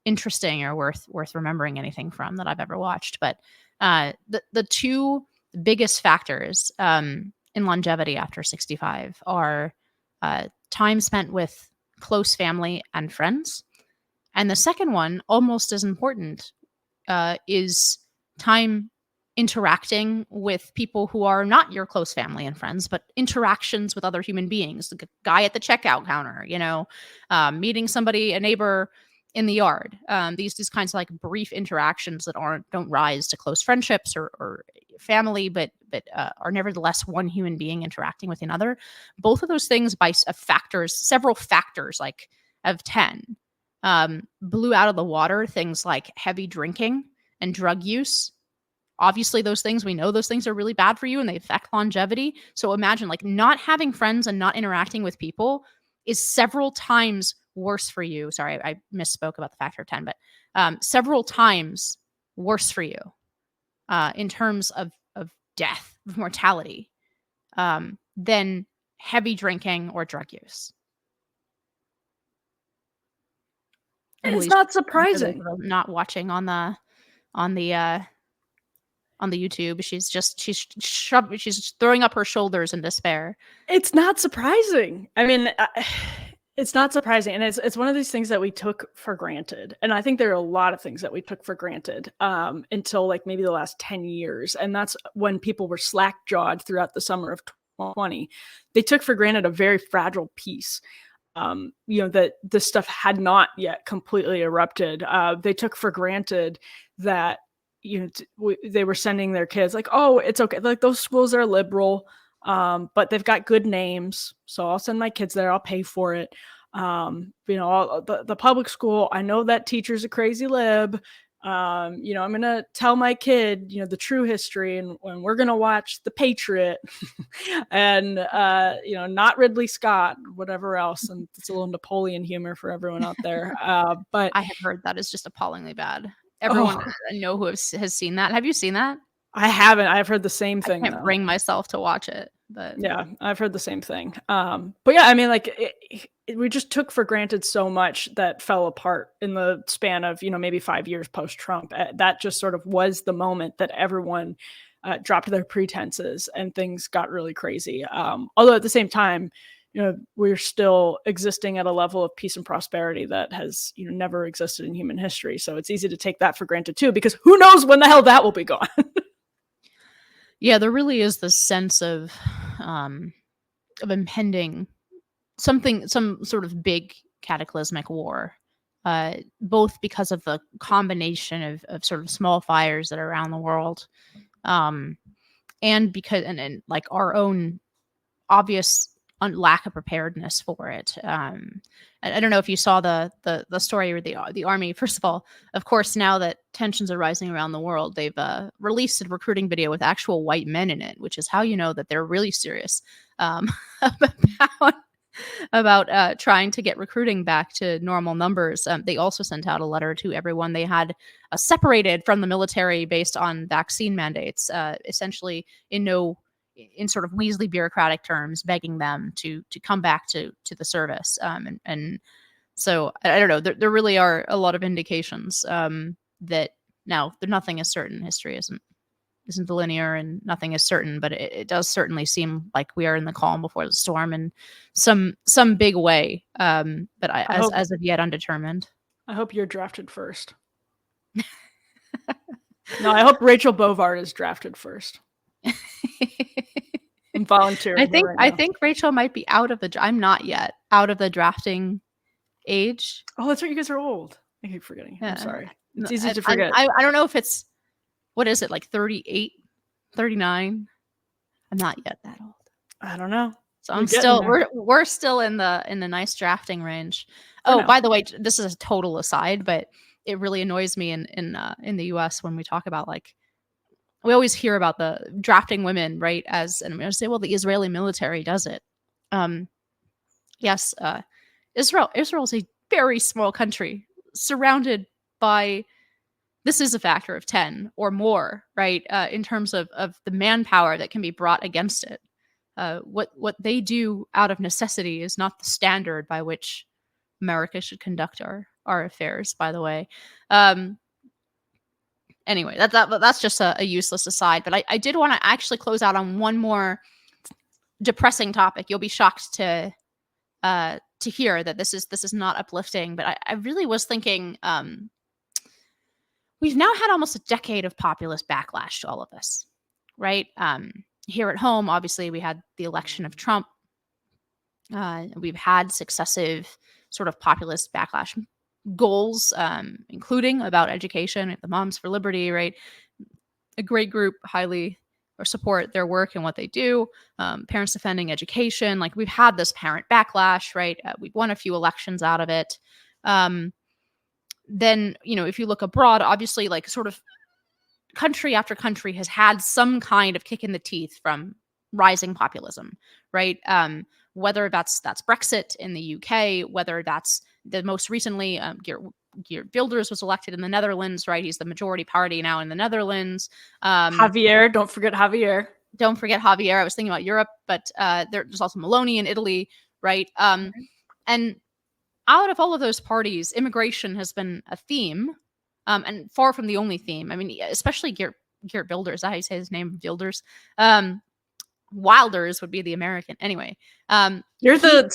interesting or worth remembering anything from that I've ever watched. But the 2 biggest factors in longevity after 65 are time spent with close family and friends. And the second one, almost as important, is time interacting with people who are not your close family and friends, but interactions with other human beings. The guy at the checkout counter, you know, meeting somebody, a neighbor in the yard. These kinds of like brief interactions that don't rise to close friendships or family, but are nevertheless one human being interacting with another. Both of those things, by several factors, like of 10, blew out of the water things like heavy drinking and drug use. Obviously, those things, we know those things are really bad for you and they affect longevity. So imagine, like, not having friends and not interacting with people is several times worse for you. Sorry, I misspoke about the factor of 10, but several times worse for you in terms of death, of mortality, than heavy drinking or drug use. It's not surprising. Not watching on the YouTube, she's throwing up her shoulders in despair. It's not surprising. I mean, it's not surprising, and it's one of these things that we took for granted. And I think there are a lot of things that we took for granted until like maybe the last 10 years, and that's when people were slack-jawed throughout the summer of 2020. They took for granted a very fragile piece. You know, that this stuff had not yet completely erupted. They took for granted that they were sending their kids like, oh, it's okay. Like those schools are liberal, but they've got good names. So I'll send my kids there. I'll pay for it. The public school, I know that teacher's a crazy lib. I'm going to tell my kid, the true history, and we're going to watch The Patriot and, not Ridley Scott, whatever else. And it's a little Napoleon humor for everyone out there. But I have heard that is just appallingly bad. Everyone I know who has seen that. Have you seen that? I haven't. I've heard the same thing. I can't bring myself to watch it, but yeah, I've heard the same thing. But yeah, I mean, like we just took for granted so much that fell apart in the span of, maybe 5 years post-Trump. That just sort of was the moment that everyone dropped their pretenses and things got really crazy. Although at the same time, we're still existing at a level of peace and prosperity that has, never existed in human history. So it's easy to take that for granted too, because who knows when the hell that will be gone. Yeah, there really is this sense of impending some sort of big cataclysmic war, both because of the combination of sort of small fires that are around the world, and because and like our own obvious lack of preparedness for it. I don't know if you saw the story with the army. First of all, of course, now that tensions are rising around the world, they've released a recruiting video with actual white men in it, which is how you know that they're really serious about trying to get recruiting back to normal numbers. They also sent out a letter to everyone they had separated from the military based on vaccine mandates, essentially in sort of Weasley bureaucratic terms, begging them to come back to the service. And so I don't know. There really are a lot of indications that now nothing is certain. History isn't linear, and nothing is certain. But it does certainly seem like we are in the calm before the storm in some big way. But as of yet, undetermined. I hope you're drafted first. No, I hope Rachel Bovard is drafted first. I'm volunteering. I think Rachel might be out of I'm not yet out of the drafting age. Oh, that's right. You guys are old. I keep forgetting. I'm sorry. It's easy to forget. I don't know if it's, what is it, like 38, 39? I'm not yet that old. I don't know. So we're still in the nice drafting range. By the way, this is a total aside, but it really annoys me in the US when we talk about, like, we always hear about the drafting women, right? And I'm going to say, well, the Israeli military does it. Yes, Israel is a very small country surrounded by, this is a factor of 10 or more, right? In terms of the manpower that can be brought against it. What they do out of necessity is not the standard by which America should conduct our affairs, by the way. Anyway, that's just a useless aside. But I did want to actually close out on one more depressing topic. You'll be shocked to hear that this is not uplifting. But I really was thinking, we've now had almost a decade of populist backlash to all of this, right? Here at home, obviously, we had the election of Trump. We've had successive sort of populist backlash goals, including about education, the Moms for Liberty, right? A great group, highly support their work and what they do. Parents defending education, like we've had this parent backlash, right? We've won a few elections out of it. Then, if you look abroad, obviously, like sort of country after country has had some kind of kick in the teeth from rising populism, right? Whether that's Brexit in the UK, whether that's the most recently, Geert Wilders was elected in the Netherlands, right? He's the majority party now in the Netherlands. Javier, don't forget Javier. Don't forget Javier. I was thinking about Europe, but there's also Meloni in Italy, right? And out of all of those parties, immigration has been a theme, and far from the only theme. I mean, especially Geert Wilders. Is that how you say his name? Wilders. Wilders would be the American. Anyway, you're the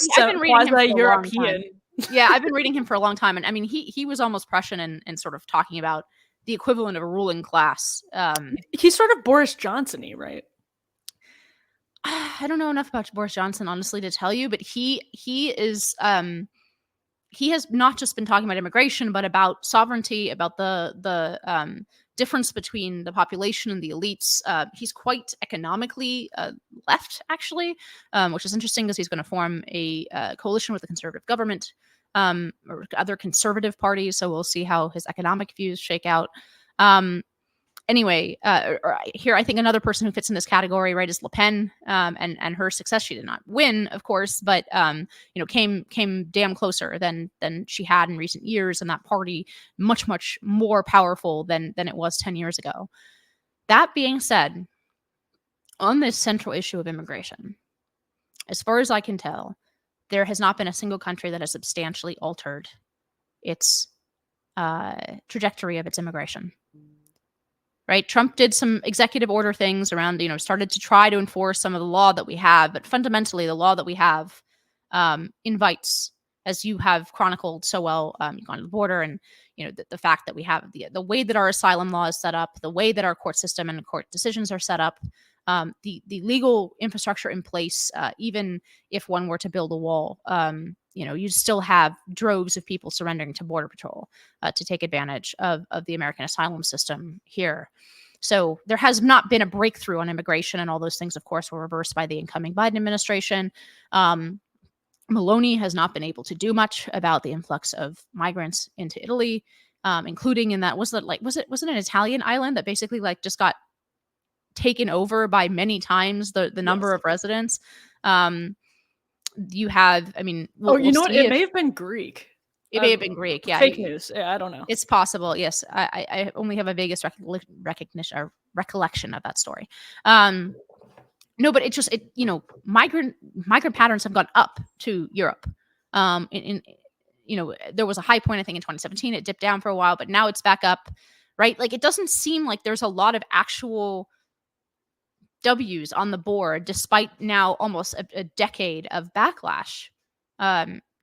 quasi-European. Yeah, I've been reading him for a long time, and I mean, he was almost Prussian in sort of talking about the equivalent of a ruling class. He's sort of Boris Johnson-y, right? I don't know enough about Boris Johnson, honestly, to tell you, but he is he has not just been talking about immigration, but about sovereignty, about the difference between the population and the elites. He's quite economically left, actually, which is interesting because he's going to form a coalition with the conservative government or other conservative parties. So we'll see how his economic views shake out. Anyway, here I think another person who fits in this category, right, is Le Pen, and her success. She did not win, of course, but came damn closer than she had in recent years, and that party much more powerful than it was 10 years ago. That being said, on this central issue of immigration, as far as I can tell, there has not been a single country that has substantially altered its trajectory of its immigration. Right? Trump did some executive order things around, started to try to enforce some of the law that we have, but fundamentally the law that we have invites, as you have chronicled so well, you've gone to the border, and the fact that we have the way that our asylum law is set up, the way that our court system and court decisions are set up, the legal infrastructure in place, even if one were to build a wall, you still have droves of people surrendering to Border Patrol to take advantage of the American asylum system here. So there has not been a breakthrough on immigration, and all those things, of course, were reversed by the incoming Biden administration. Meloni has not been able to do much about the influx of migrants into Italy, including in that was it an Italian island that basically just got taken over by many times the number of residents. You have, I mean, we'll it may have been Greek. It may have been Greek, yeah. Fake news. Yeah, I don't know. It's possible, yes. I only have a vaguest recognition or recollection of that story. No, but migrant patterns have gone up to Europe. There was a high point, I think, in 2017. It dipped down for a while, but now it's back up, right? It doesn't seem like there's a lot of actual W's on the board, despite now almost a decade of backlash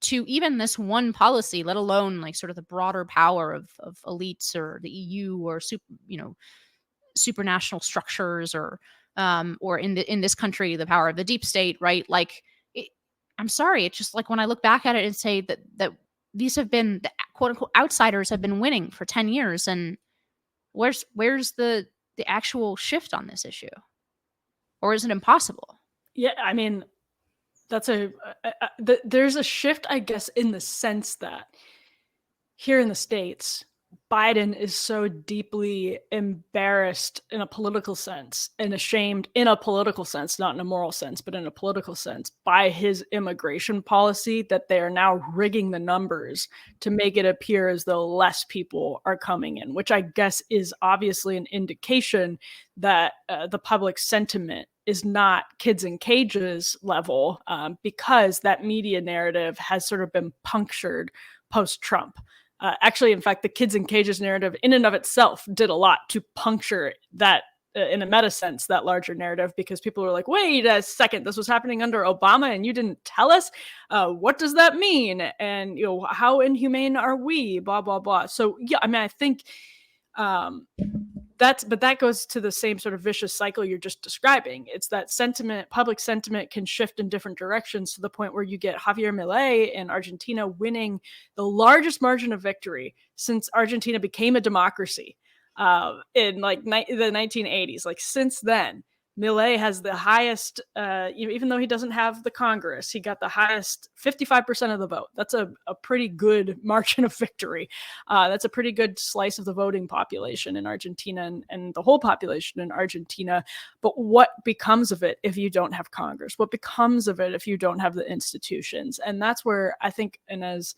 to even this one policy, let alone sort of the broader power of elites or the EU or supranational structures or in this country the power of the deep state, right? I'm sorry, it's just when I look back at it and say that these have been the quote unquote outsiders have been winning for 10 years, and where's the actual shift on this issue? Or is it impossible? Yeah, I mean, there's a shift, I guess, in the sense that here in the States, Biden is so deeply embarrassed in a political sense and ashamed in a political sense, not in a moral sense, but in a political sense, by his immigration policy that they are now rigging the numbers to make it appear as though less people are coming in, which I guess is obviously an indication that the public sentiment is not kids in cages level, because that media narrative has sort of been punctured post-Trump. Actually, in fact, the kids in cages narrative in and of itself did a lot to puncture that, in a meta sense, that larger narrative, because people were like, wait a second, this was happening under Obama and you didn't tell us? What does that mean? And, how inhumane are we? Blah, blah, blah. So, yeah, I mean, I think that goes to the same sort of vicious cycle you're just describing. It's that public sentiment can shift in different directions to the point where you get Javier Milei in Argentina winning the largest margin of victory since Argentina became a democracy in the 1980s. Since then, Milei has the highest, even though he doesn't have the Congress, he got the highest 55% of the vote. That's a pretty good margin of victory. That's a pretty good slice of the voting population in Argentina and the whole population in Argentina. But what becomes of it if you don't have Congress? What becomes of it if you don't have the institutions? And that's where I think, and as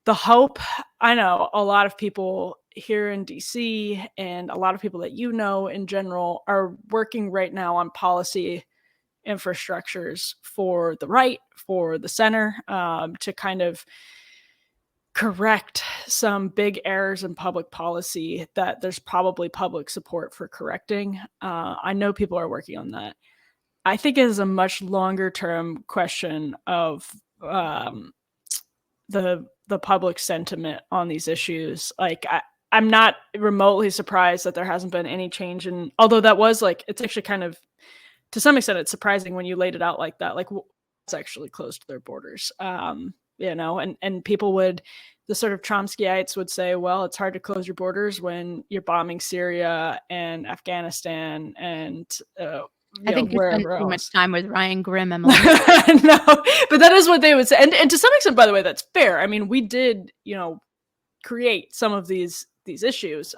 the hope, I know a lot of people here in DC and a lot of people that in general are working right now on policy infrastructures for the right, for the center, to kind of correct some big errors in public policy that there's probably public support for correcting. I know people are working on that. I think it is a much longer term question of the public sentiment on these issues. I'm not remotely surprised that there hasn't been any change in, although that was it's actually kind of, to some extent, it's surprising when you laid it out like that. It's actually closed their borders. and people would, the sort of Chomskyites would say, well, it's hard to close your borders when you're bombing Syria and Afghanistan and I think you spend too much time with Ryan Grimm, Emily. No, but that is what they would say. And to some extent, by the way, that's fair. I mean, we did, create some of these issues.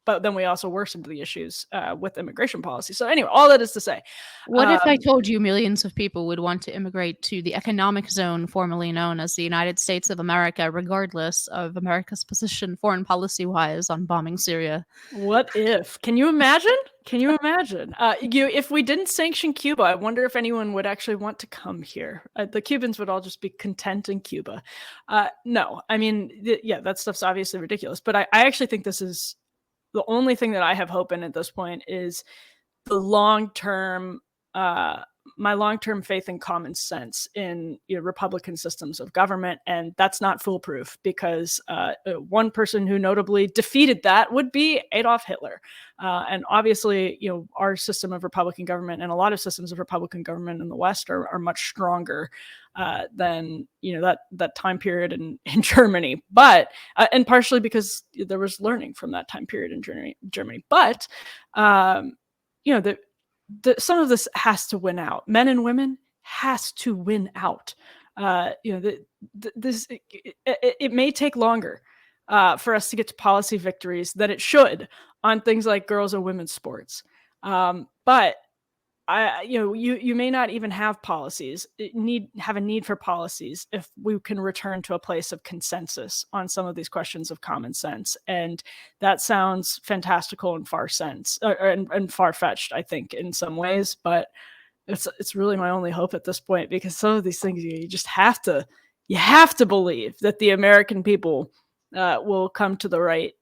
But then we also worsened the issues with immigration policy. So anyway, all that is to say. What if I told you millions of people would want to immigrate to the economic zone formerly known as the United States of America, regardless of America's position foreign policy-wise on bombing Syria? What if? Can you imagine? If we didn't sanction Cuba, I wonder if anyone would actually want to come here. The Cubans would all just be content in Cuba. No, I mean, that stuff's obviously ridiculous. But I actually think this is the only thing that I have hope in at this point is the long-term, my long-term faith in common sense in Republican systems of government. And that's not foolproof because one person who notably defeated that would be Adolf Hitler. And obviously, our system of Republican government and a lot of systems of Republican government in the West are much stronger than that time period in Germany, but and partially because there was learning from that time period in Germany. But some of this has to win out. Men and women has to win out. It may take longer for us to get to policy victories than it should on things like girls and women's sports. But you may not even have policies. Have a need for policies if we can return to a place of consensus on some of these questions of common sense. And that sounds fantastical and and far-fetched, I think, in some ways. But it's really my only hope at this point, because some of these things you just have to believe that the American people will come to the right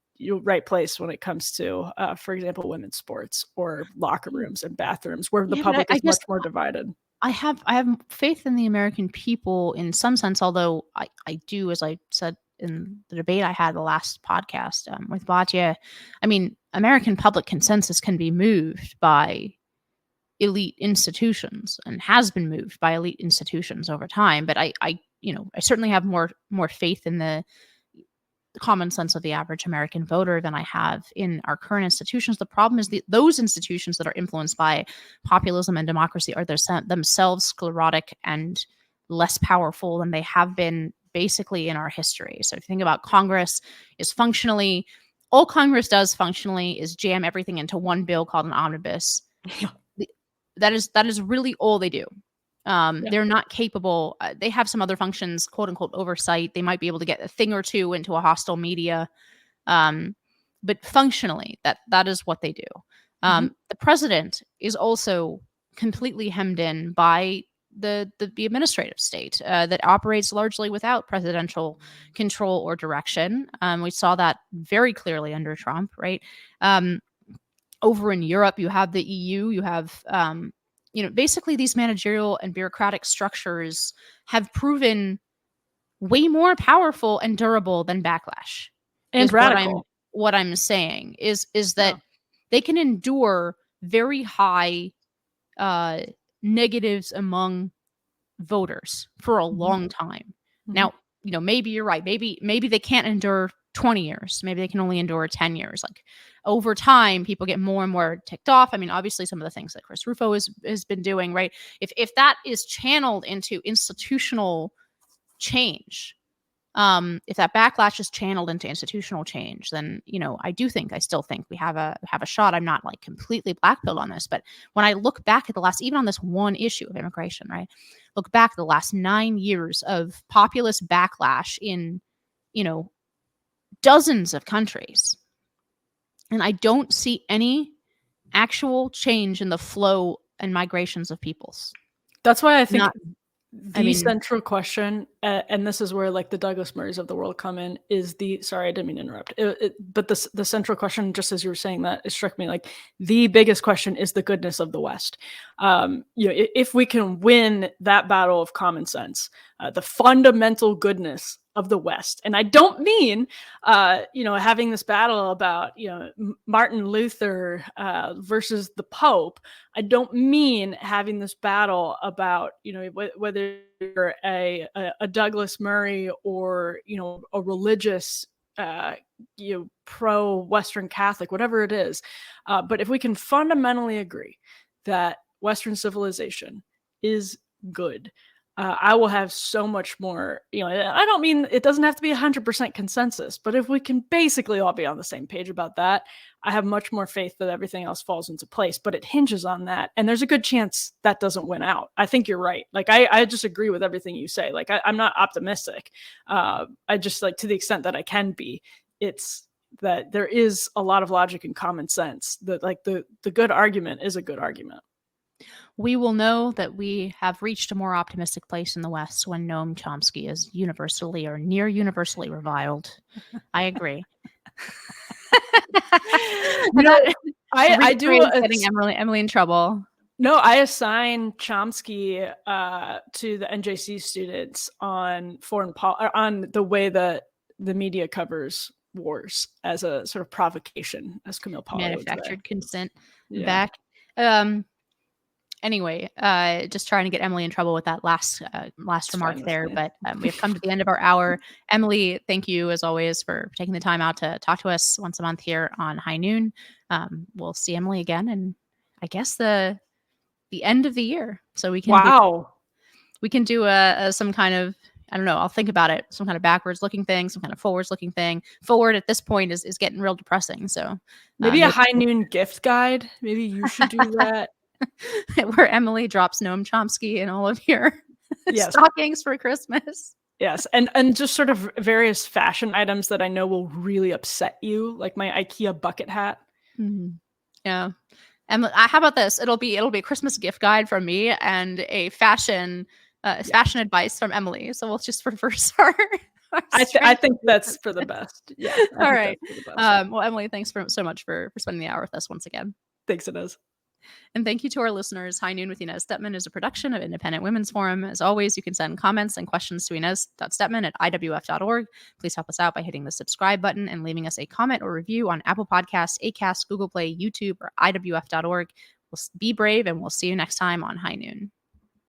place when it comes to, for example, women's sports or locker rooms and bathrooms where the public is much more divided. I have faith in the American people in some sense, although I do, as I said in the debate I had the last podcast with Batya, I mean, American public consensus can be moved by elite institutions and has been moved by elite institutions over time. But I certainly have more faith in the common sense of the average American voter than I have in our current institutions. The problem is those institutions that are influenced by populism and democracy are themselves sclerotic and less powerful than they have been basically in our history. So if you think about Congress, all Congress does functionally is jam everything into one bill called an omnibus. That is really all they do. They're not capable. They have some other functions, quote unquote, oversight. They might be able to get a thing or two into a hostile media. But functionally, that is what they do. The president is also completely hemmed in by the administrative state that operates largely without presidential control or direction. We saw that very clearly under Trump, right? Over in Europe, you have the EU, you have basically these managerial and bureaucratic structures have proven way more powerful and durable than Backlash. And radical. What I'm saying is that they can endure very high negatives among voters for a long time. Now, maybe you're right. Maybe they can't endure 20 years. Maybe they can only endure 10 years. Like over time, people get more and more ticked off. I mean, obviously some of the things that Chris Rufo has been doing, right? If that is channeled into institutional change, if that backlash is channeled into institutional change, then, I still think we have a shot. I'm not like completely black-pilled on this, but when I look back at even on this one issue of immigration, right? Look back at the last 9 years of populist backlash in, dozens of countries. And I don't see any actual change in the flow and migrations of peoples. That's why I think central question, and this is where like the Douglas Murrays of the world come in, is sorry, I didn't mean to interrupt. But the central question, just as you were saying that, it struck me like the biggest question is the goodness of the West. If we can win that battle of common sense, the fundamental goodness of the West. And I don't mean, having this battle about, Martin Luther versus the Pope. I don't mean having this battle about, whether you're a Douglas Murray or, a religious, pro-Western Catholic, whatever it is. But if we can fundamentally agree that Western civilization is good, I will have so much more, I don't mean it doesn't have to be 100% consensus, but if we can basically all be on the same page about that, I have much more faith that everything else falls into place. But it hinges on that. And there's a good chance that doesn't win out. I think you're right. Like, I just agree with everything you say. Like, I'm not optimistic. I just, like, to the extent that I can be, it's that there is a lot of logic and common sense, that, like, the good argument is a good argument. We will know that we have reached a more optimistic place in the West when Noam Chomsky is universally or near universally reviled. I agree. I do getting Emily in trouble. No, I assign Chomsky to the NJC students on on the way that the media covers wars as a sort of provocation, as Camille Paglia manufactured consent Yeah. back. Anyway, just trying to get Emily in trouble with that last remark there, but we have come to the end of our hour. Emily, thank you as always for taking the time out to talk to us once a month here on High Noon. We'll see Emily again, and I guess the end of the year, so we can do some kind of, I don't know, I'll think about it, some kind of backwards looking thing, some kind of forwards looking thing. Forward at this point is getting real depressing, so maybe a High Noon gift guide. Maybe you should do that. Where Emily drops Noam Chomsky in all of your stockings for Christmas. Yes, and just sort of various fashion items that I know will really upset you, like my IKEA bucket hat. Mm-hmm. Yeah, and how about this? It'll be a Christmas gift guide from me and a fashion advice from Emily. So we'll just reverse our. I think that's for the best. Yeah. All right. Well, Emily, thanks so much for spending the hour with us once again. Thanks, Inez. And thank you to our listeners. High Noon with Inez Stepman is a production of Independent Women's Forum. As always, you can send comments and questions to inez.stepman@iwf.org. Please help us out by hitting the subscribe button and leaving us a comment or review on Apple Podcasts, Acast, Google Play, YouTube, or iwf.org. Be brave, and we'll see you next time on High Noon.